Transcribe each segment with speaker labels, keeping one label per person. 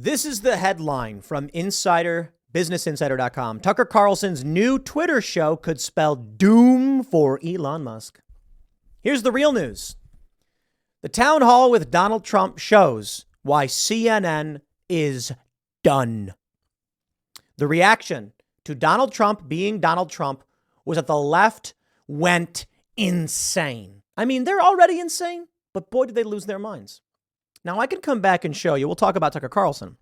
Speaker 1: This is the headline from BusinessInsider.com. Tucker Carlson's new Twitter show could spell doom for Elon Musk. Here's the real news. The Townhall with Donald Trump shows why CNN is done. The reaction to Donald Trump being Donald Trump was that the left went insane. I mean, they're already insane, but boy, did they lose their minds. Now, I can come back and show you. We'll talk about Tucker Carlson,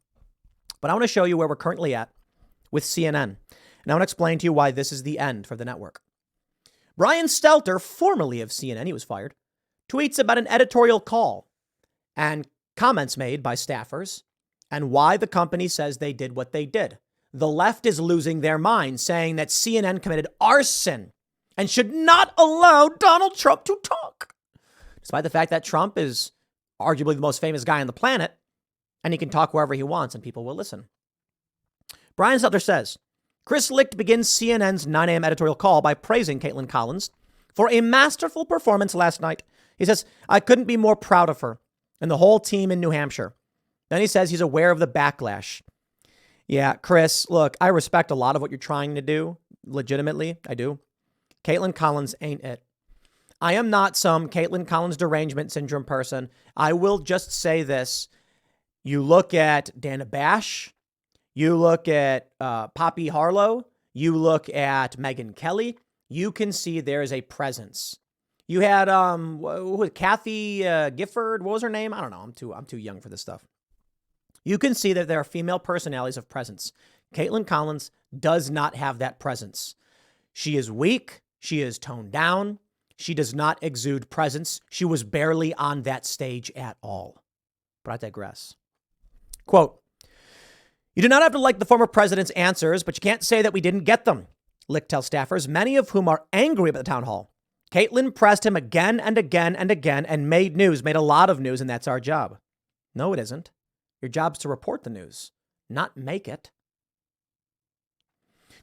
Speaker 1: but I want to show you where we're currently at with CNN. And I want to explain to you why this is the end for the network. Brian Stelter, formerly of CNN, he was fired, tweets about an editorial call and comments made by staffers and why the company says they did what they did. The left is losing their mind, saying that CNN committed arson and should not allow Donald Trump to talk. Despite the fact that Trump is arguably the most famous guy on the planet, and he can talk wherever he wants and people will listen. Brian Stelter says, Chris Licht begins CNN's 9 a.m. editorial call by praising Caitlin Collins for a masterful performance last night. He says, I couldn't be more proud of her and the whole team in New Hampshire. Then he says he's aware of the backlash. Yeah, Chris, look, I respect a lot of what you're trying to do. Legitimately, I do. Caitlin Collins ain't it. I am not some Caitlin Collins derangement syndrome person. I will just say this. You look at Dana Bash, you look at Poppy Harlow, you look at Megyn Kelly, you can see there is a presence. You had Kathy Gifford, what was her name? I don't know. I'm too young for this stuff. You can see that there are female personalities of presence. Caitlin Collins does not have that presence. She is weak. She is toned down. She does not exude presence. She was barely on that stage at all. But I digress. Quote, you do not have to like the former president's answers, but you can't say that we didn't get them. Licht tells staffers, many of whom are angry about the town hall. Caitlin pressed him again and again and again and made a lot of news, and that's our job. No, it isn't. Your job's to report the news, not make it.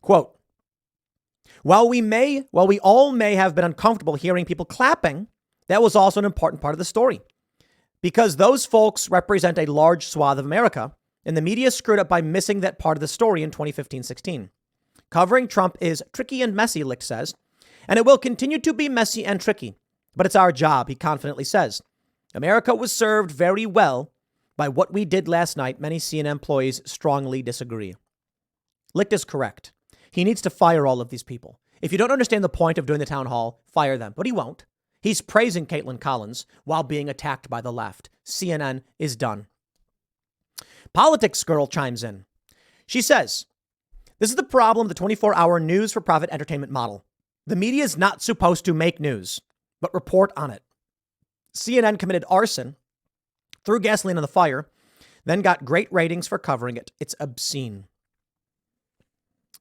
Speaker 1: Quote, while we all may have been uncomfortable hearing people clapping, that was also an important part of the story. Because those folks represent a large swath of America, and the media screwed up by missing that part of the story in 2015-16. Covering Trump is tricky and messy, Licht says, and it will continue to be messy and tricky. But it's our job, he confidently says. America was served very well by what we did last night. Many CNN employees strongly disagree. Licht is correct. He needs to fire all of these people. If you don't understand the point of doing the town hall, fire them. But he won't. He's praising Caitlin Collins while being attacked by the left. CNN is done. Politics Girl chimes in. She says, this is the problem of the 24-hour news for profit entertainment model. The media is not supposed to make news, but report on it. CNN committed arson, threw gasoline on the fire, then got great ratings for covering it. It's obscene.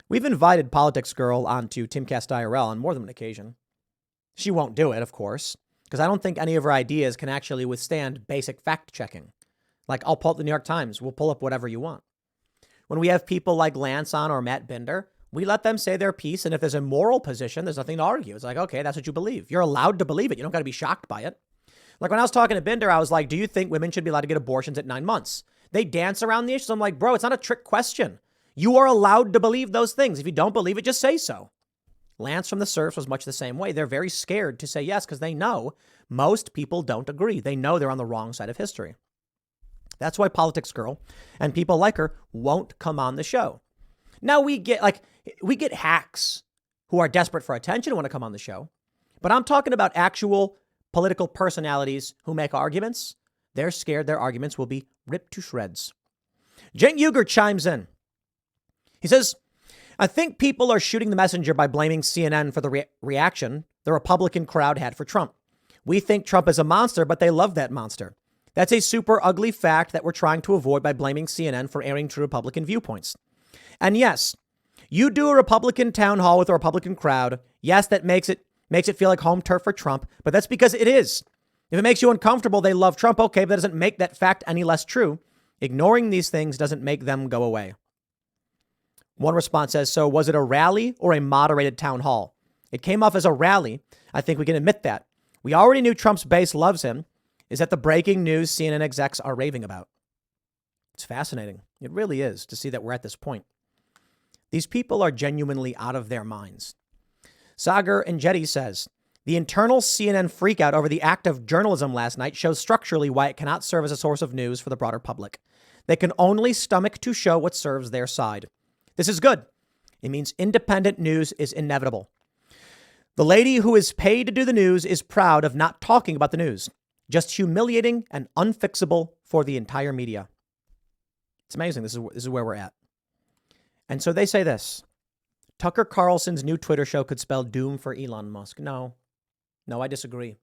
Speaker 1: We've invited Politics Girl onto Timcast IRL on more than one occasion. She won't do it, of course, because I don't think any of her ideas can actually withstand basic fact checking. Like, I'll pull up the New York Times. We'll pull up whatever you want. When we have people like Lance on or Matt Binder, we let them say their piece. And if there's a moral position, there's nothing to argue. It's like, okay, that's what you believe. You're allowed to believe it. You don't got to be shocked by it. Like when I was talking to Binder, I was like, do you think women should be allowed to get abortions at 9 months? They dance around the issue. I'm like, bro, it's not a trick question. You are allowed to believe those things. If you don't believe it, just say so. Lance from the Surfs was much the same way. They're very scared to say yes because they know most people don't agree. They know they're on the wrong side of history. That's why Politics Girl and people like her won't come on the show. Now we get hacks who are desperate for attention and want to come on the show. But I'm talking about actual political personalities who make arguments. They're scared their arguments will be ripped to shreds. Cenk Uygur chimes in. He says, I think people are shooting the messenger by blaming CNN for the reaction the Republican crowd had for Trump. We think Trump is a monster, but they love that monster. That's a super ugly fact that we're trying to avoid by blaming CNN for airing true Republican viewpoints. And yes, you do a Republican town hall with a Republican crowd. Yes, that makes it feel like home turf for Trump, but that's because it is. If it makes you uncomfortable, they love Trump. Okay, but that doesn't make that fact any less true. Ignoring these things doesn't make them go away. One response says, so was it a rally or a moderated town hall? It came off as a rally. I think we can admit that. We already knew Trump's base loves him. Is that the breaking news CNN execs are raving about? It's fascinating. It really is to see that we're at this point. These people are genuinely out of their minds. Sagar Enjeti says, the internal CNN freakout over the act of journalism last night shows structurally why it cannot serve as a source of news for the broader public. They can only stomach to show what serves their side. This is good. It means independent news is inevitable. The lady who is paid to do the news is proud of not talking about the news, just humiliating and unfixable for the entire media. It's amazing. This is where we're at. And so they say this. Tucker Carlson's new Twitter show could spell doom for Elon Musk. No, I disagree.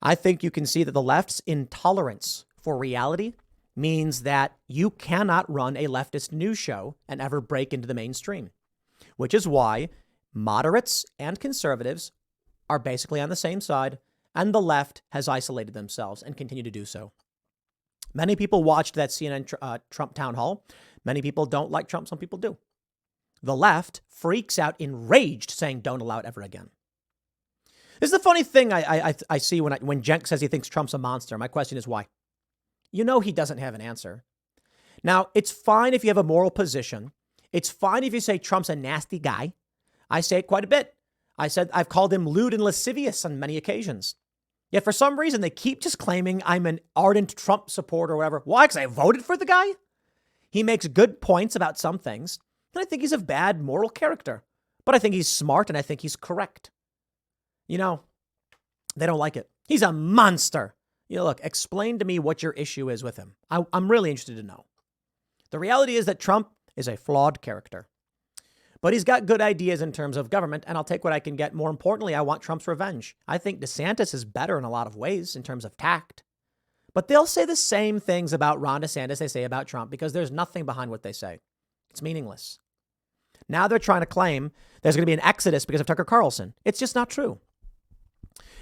Speaker 1: I think you can see that the left's intolerance for reality means that you cannot run a leftist news show and ever break into the mainstream, which is why moderates and conservatives are basically on the same side, and the left has isolated themselves and continue to do so. Many people watched that CNN Trump town hall. Many people don't like Trump. Some people do. The left freaks out enraged, saying, don't allow it ever again. This is the funny thing I see when Cenk says he thinks Trump's a monster. My question is why? You know he doesn't have an answer. Now, it's fine if you have a moral position. It's fine if you say Trump's a nasty guy. I say it quite a bit. I've called him lewd and lascivious on many occasions. Yet for some reason, they keep just claiming I'm an ardent Trump supporter or whatever. Why? Because I voted for the guy? He makes good points about some things. And I think he's of bad moral character. But I think he's smart and I think he's correct. You know, they don't like it. He's a monster. You know, look, explain to me what your issue is with him. I'm really interested to know. The reality is that Trump is a flawed character. But he's got good ideas in terms of government, and I'll take what I can get. More importantly, I want Trump's revenge. I think DeSantis is better in a lot of ways in terms of tact. But they'll say the same things about Ron DeSantis they say about Trump because there's nothing behind what they say. It's meaningless. Now they're trying to claim there's going to be an exodus because of Tucker Carlson. It's just not true.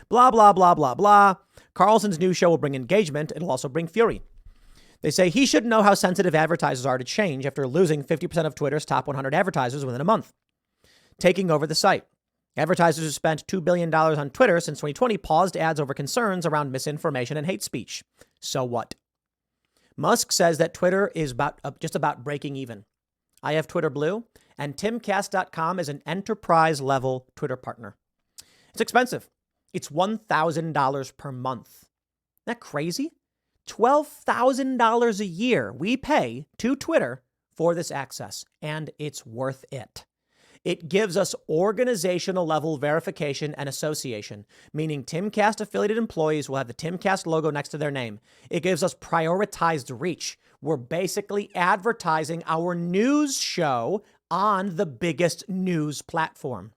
Speaker 1: Blah, blah, blah, blah, blah. Carlson's new show will bring engagement. It'll also bring fury. They say he should know how sensitive advertisers are to change after losing 50% of Twitter's top 100 advertisers within a month, taking over the site. Advertisers who spent $2 billion on Twitter since 2020 paused ads over concerns around misinformation and hate speech. So what? Musk says that Twitter is just about breaking even. I have Twitter Blue, and Timcast.com is an enterprise-level Twitter partner. It's expensive. It's $1,000 per month. Isn't that crazy? $12,000 a year we pay to Twitter for this access, and it's worth it. It gives us organizational level verification and association, meaning Timcast affiliated employees will have the Timcast logo next to their name. It gives us prioritized reach. We're basically advertising our news show on the biggest news platform.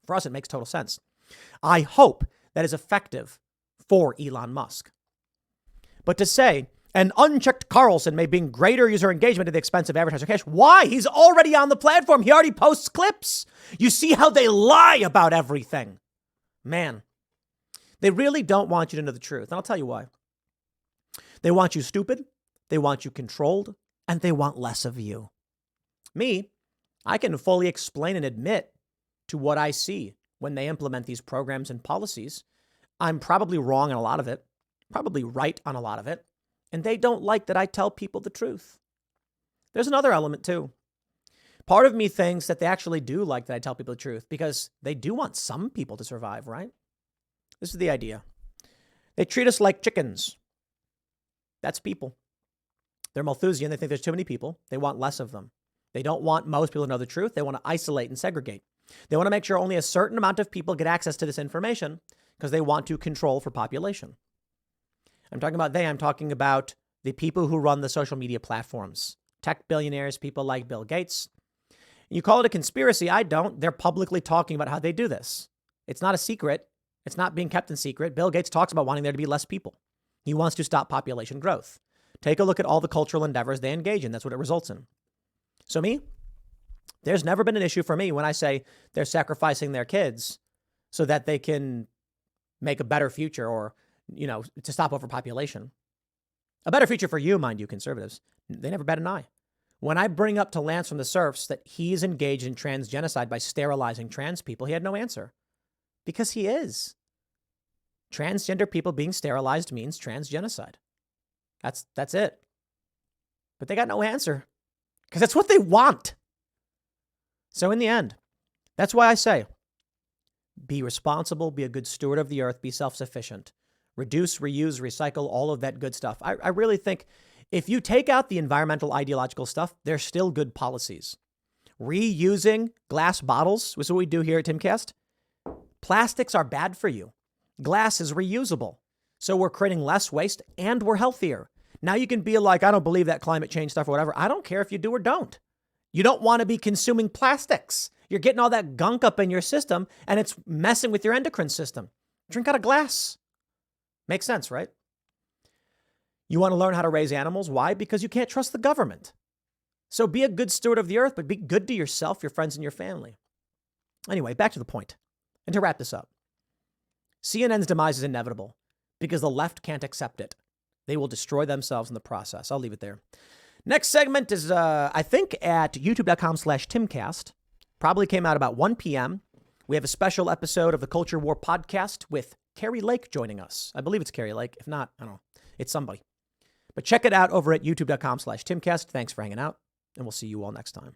Speaker 1: For us, it makes total sense. I hope that is effective for Elon Musk. But to say an unchecked Carlson may bring greater user engagement at the expense of advertiser cash. Why? He's already on the platform. He already posts clips. You see how they lie about everything. Man, they really don't want you to know the truth. And I'll tell you why. They want you stupid. They want you controlled. And they want less of you. Me, I can fully explain and admit to what I see when they implement these programs and policies. I'm probably wrong on a lot of it. Probably right on a lot of it. And they don't like that I tell people the truth. There's another element too. Part of me thinks that they actually do like that I tell people the truth because they do want some people to survive, right? This is the idea. They treat us like chickens. That's people. They're Malthusian. They think there's too many people. They want less of them. They don't want most people to know the truth. They want to isolate and segregate. They want to make sure only a certain amount of people get access to this information because they want to control for population. I'm talking about the people who run the social media platforms, tech billionaires, people like Bill Gates. You call it a conspiracy. I don't. They're publicly talking about how they do this. It's not a secret. It's not being kept in secret. Bill Gates talks about wanting there to be less people. He wants to stop population growth. Take a look at all the cultural endeavors they engage in. That's what it results in. So me, there's never been an issue for me when I say they're sacrificing their kids so that they can make a better future or to stop overpopulation. A better future for you, mind you, conservatives. They never bat an eye. When I bring up to Lance from the Serfs that he's engaged in trans genocide by sterilizing trans people, he had no answer. Because he is. Transgender people being sterilized means trans genocide. That's it. But they got no answer because that's what they want. So in the end, that's why I say, be responsible, be a good steward of the earth, be self-sufficient, reduce, reuse, recycle, all of that good stuff. I really think if you take out the environmental ideological stuff, there's still good policies. Reusing glass bottles, which is what we do here at Timcast. Plastics are bad for you. Glass is reusable. So we're creating less waste and we're healthier. Now you can be like, I don't believe that climate change stuff or whatever. I don't care if you do or don't. You don't want to be consuming plastics. You're getting all that gunk up in your system and it's messing with your endocrine system. Drink out of glass. Makes sense, right? You want to learn how to raise animals? Why? Because you can't trust the government. So be a good steward of the earth, but be good to yourself, your friends, and your family. Anyway, back to the point. And to wrap this up, CNN's demise is inevitable because the left can't accept it. They will destroy themselves in the process. I'll leave it there. Next segment is, I think, at youtube.com/Timcast. Probably came out about 1 p.m. We have a special episode of the Culture War podcast with Carrie Lake joining us. I believe it's Carrie Lake. If not, I don't know. It's somebody. But check it out over at youtube.com/Timcast. Thanks for hanging out, and we'll see you all next time.